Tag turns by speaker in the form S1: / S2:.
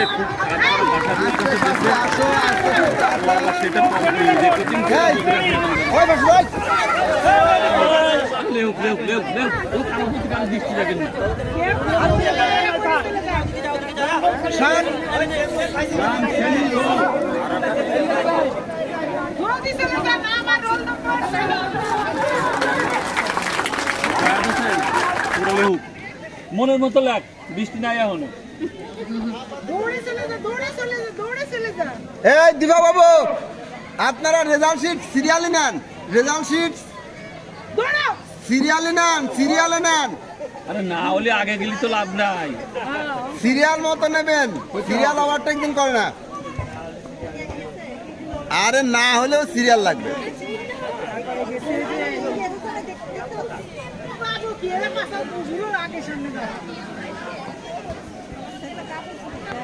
S1: যে খুব খারাপ ভাষা দিয়ে সেটা দৃষ্টি রাখেন না। মনের মতো লাগ, বৃষ্টি নাই এখনো।
S2: এই দিবা বাবু, আপনারা রেজাল্ট শিট সিরিয়ালে নেন, রেজাল্ট শিট সিরিয়ালে নেন, সিরিয়ালে নেন।
S1: আরে না হলে আগে গেলি তো লাভ নাই,
S2: সিরিয়াল মতো নেবেন, সিরিয়াল ওভারটেকিং করে না। আরে না হলেও সিরিয়াল লাগবে।
S3: বাবু কি এর পাশে বুঝলো আগে সামনে